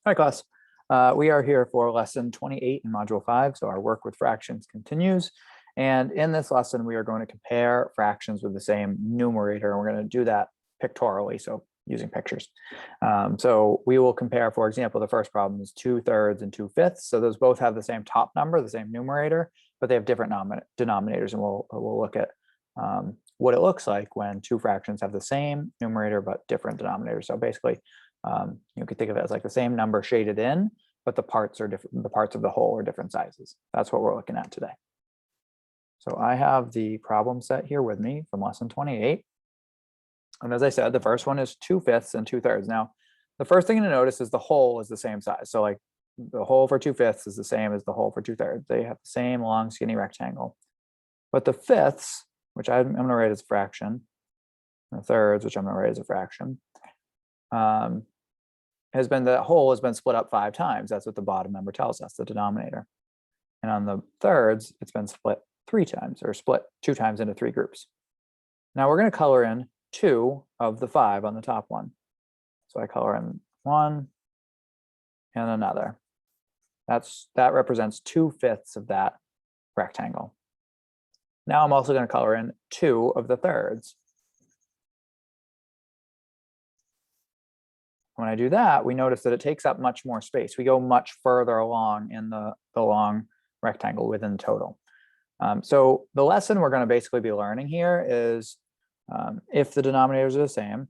Hi, class. We are here for lesson 28 in module 5. So our work with fractions continues. And in this lesson, we are going to compare fractions with the same numerator. And we're going to do that pictorially, so using pictures. So we will compare, for example, the first problem is 2/3 and 2/5. So those both have the same top number, the same numerator, but they have different denominators. And we'll look at what it looks like when two fractions have the same numerator but different denominators. So basically, you could think of it as like the same number shaded in, but the parts are different. The parts of the whole are different sizes. That's what we're looking at today. So I have the problem set here with me from lesson 28. And as I said, the first one is 2/5 and 2/3. Now, the first thing to notice is the whole is the same size. So like the whole for 2/5 is the same as the whole for 2/3. They have the same long, skinny rectangle. But the fifths, which I'm going to write as a fraction, and the thirds, which I'm going to write as a fraction, the whole has been split up 5 times. That's what the bottom number tells us, the denominator. And on the thirds, it's been split 3 times, or split 2 times into 3 groups. Now we're going to color in 2 of the 5 on the top one. So I color in 1 and another. That represents 2/5 of that rectangle. Now I'm also going to color in 2 of the thirds. When I do that, we notice that it takes up much more space. We go much further along in the long rectangle within the total. So the lesson we're going to basically be learning here is if the denominators are the same,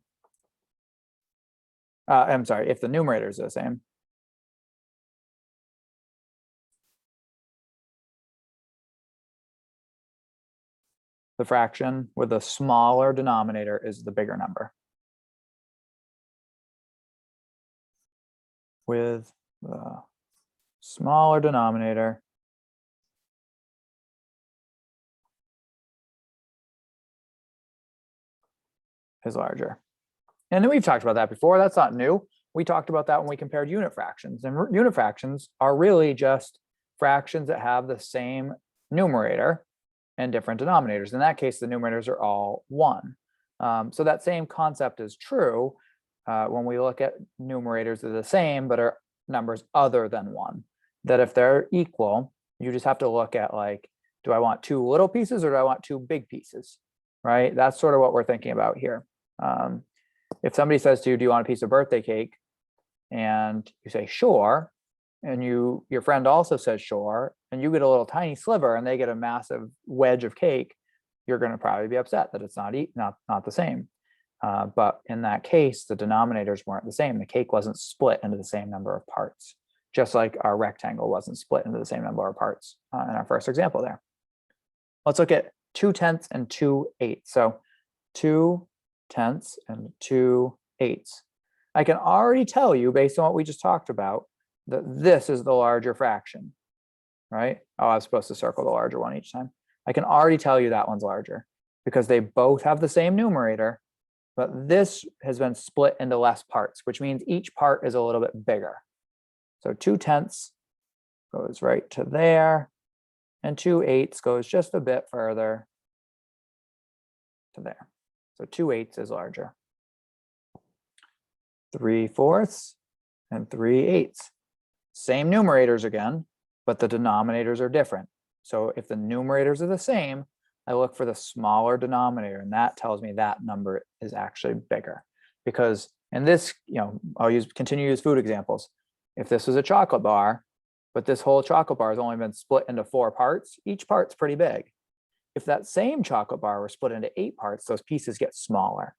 if the numerators are the same, the fraction with the smaller denominator is the bigger number. With the smaller denominator is larger. And we've talked about that before. That's not new. We talked about that when we compared unit fractions. And unit fractions are really just fractions that have the same numerator and different denominators. In that case, the numerators are all 1. So that same concept is true when we look at numerators that are the same but are numbers other than 1. That if they're equal, you just have to look at, like, do I want 2 little pieces or do I want 2 big pieces, right? That's sort of what we're thinking about here. If somebody says to you, do you want a piece of birthday cake? And you say, sure, and your friend also says sure, and you get a little tiny sliver and they get a massive wedge of cake, you're going to probably be upset that it's not the same. But in that case, the denominators weren't the same. The cake wasn't split into the same number of parts, just like our rectangle wasn't split into the same number of parts in our first example there. Let's look at 2/10 and 2/8. So 2/10 and 2/8. I can already tell you, based on what we just talked about, that this is the larger fraction, right? Oh, I was supposed to circle the larger one each time. I can already tell you that one's larger because they both have the same numerator, but this has been split into less parts, which means each part is a little bit bigger. So 2/10 goes right to there, and 2/8 goes just a bit further to there. So 2/8 is larger. 3/4 and 3/8. Same numerators again, but the denominators are different. So if the numerators are the same, I look for the smaller denominator, and that tells me that number is actually bigger. Because in this, I'll continue to use food examples. If this was a chocolate bar, but this whole chocolate bar has only been split into 4 parts, each part's pretty big. If that same chocolate bar were split into 8 parts, those pieces get smaller.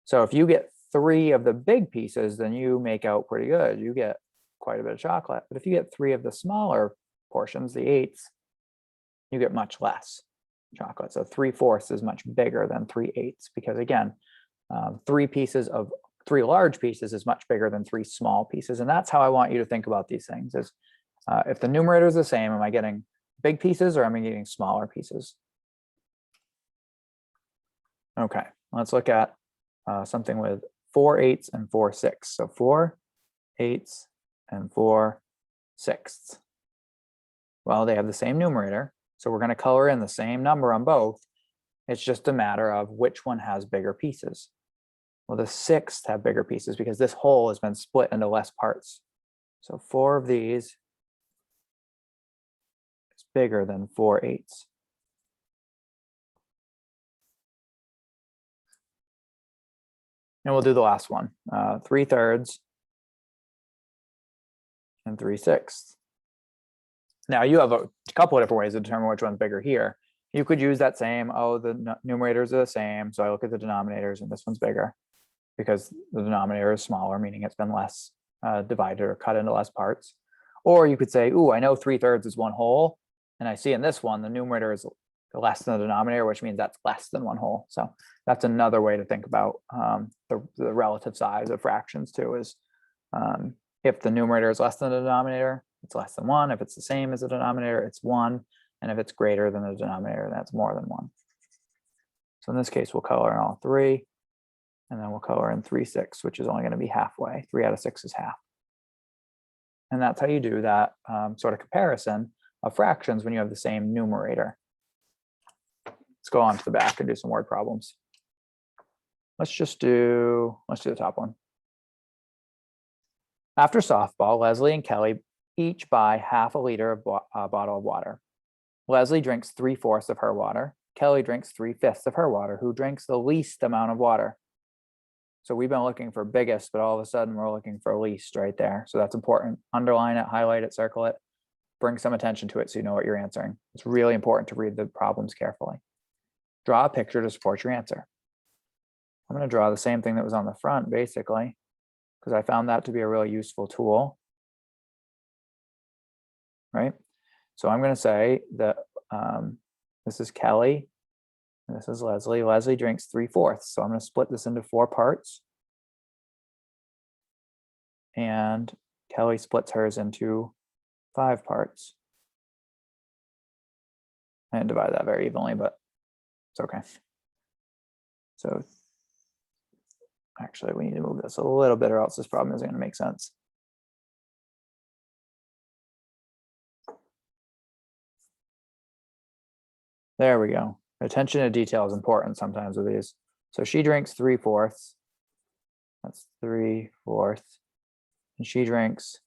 So if you get 3 of the big pieces, then you make out pretty good. You get quite a bit of chocolate. But if you get 3 of the smaller portions, the 8ths, you get much less chocolate. So 3/4 is much bigger than 3/8 because, again, 3 large pieces is much bigger than 3 small pieces. And that's how I want you to think about these things is if the numerator is the same, am I getting big pieces or am I getting smaller pieces? Okay, let's look at something with 4/8 and 4/6. So 4/8 and 4/6. Well, they have the same numerator, so we're going to color in the same number on both. It's just a matter of which one has bigger pieces. Well, the 6th have bigger pieces because this whole has been split into less parts. So 4 of these is bigger than 4/8. And we'll do the last one, 3/3 and 3/6. Now you have a couple of different ways to determine which one's bigger here. You could use that same, oh, the numerators are the same, so I look at the denominators and this one's bigger because the denominator is smaller, meaning it's been less divided or cut into less parts. Or you could say, ooh, I know 3/3 is 1 whole, and I see in this one the numerator is less than the denominator, which means that's less than 1 whole. So that's another way to think about the relative size of fractions too, is if the numerator is less than the denominator, it's less than 1. If it's the same as the denominator, it's 1. And if it's greater than the denominator, that's more than 1. So in this case, we'll color in all 3. And then we'll color in 3/6, which is only going to be halfway. 3 out of 6 is half. And that's how you do that sort of comparison of fractions when you have the same numerator. Let's go on to the back and do some word problems. Let's do the top one. After softball, Leslie and Kelly each buy half a liter of bottle of water. Leslie drinks 3/4 of her water. Kelly drinks 3/5 of her water. Who drinks the least amount of water? So we've been looking for biggest, but all of a sudden we're looking for least right there. So that's important. Underline it, highlight it, circle it, bring some attention to it so you know what you're answering. It's really important to read the problems carefully. Draw a picture to support your answer. I'm going to draw the same thing that was on the front, basically, because I found that to be a really useful tool. Right? So I'm going to say that this is Kelly, and this is Leslie. Leslie drinks 3/4. So I'm going to split this into 4 parts. And Kelly splits hers into 5 parts. I didn't divide that very evenly, but it's okay. So actually, we need to move this a little bit or else this problem isn't going to make sense. There we go. Attention to detail is important sometimes with these. So she drinks 3/4. That's 3/4. And she drinks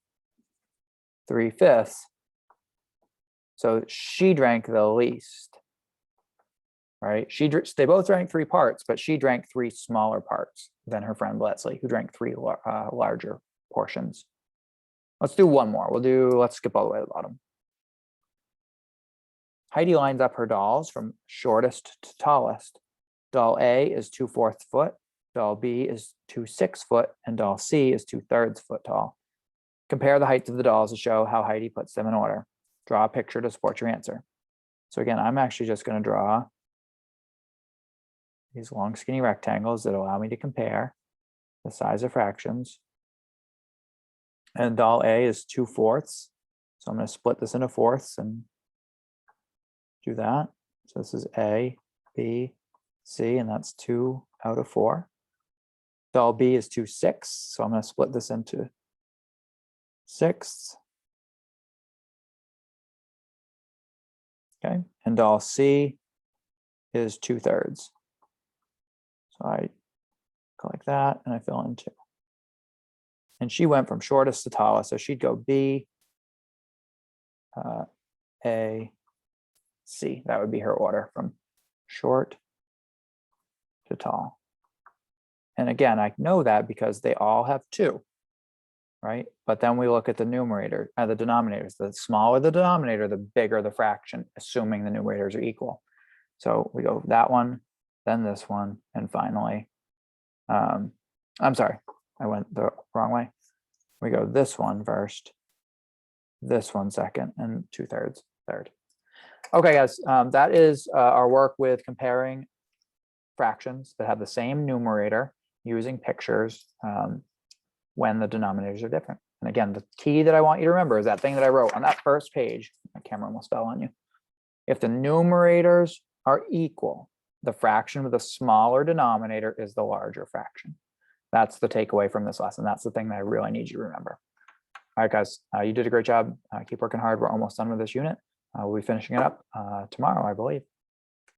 3/5. So she drank the least, right? They both drank 3 parts, but she drank 3 smaller parts than her friend Leslie, who drank 3 larger portions. Let's do one more. Let's skip all the way to the bottom. Heidi lines up her dolls from shortest to tallest. Doll A is 2/4 foot, doll B is 2/6 foot, and doll C is 2/3 foot tall. Compare the heights of the dolls to show how Heidi puts them in order. Draw a picture to support your answer. So again, I'm actually just going to draw these long skinny rectangles that allow me to compare the size of fractions. And doll A is 2/4. So I'm going to split this into fourths and do that. So this is A, B, C, and that's 2 out of 4. Doll B is 2/6. So I'm going to split this into 6. Okay, and doll C is 2/3. So I go like that and I fill in 2. And she went from shortest to tallest. So she'd go B, A, C. That would be her order from short to tall. And again, I know that because they all have 2, right? But then we look at the numerator, the denominators. The smaller the denominator, the bigger the fraction, assuming the numerators are equal. So we go that one, then this one, and finally, I'm sorry, I went the wrong way. We go this one first, this one second, and 2/3 third. Okay, guys, that is our work with comparing fractions that have the same numerator using pictures when the denominators are different. And again, the key that I want you to remember is that thing that I wrote on that first page. My camera almost fell on you. If the numerators are equal, the fraction with a smaller denominator is the larger fraction. That's the takeaway from this lesson. That's the thing that I really need you to remember. All right, guys, you did a great job. Keep working hard. We're almost done with this unit. We'll be finishing it up tomorrow, I believe.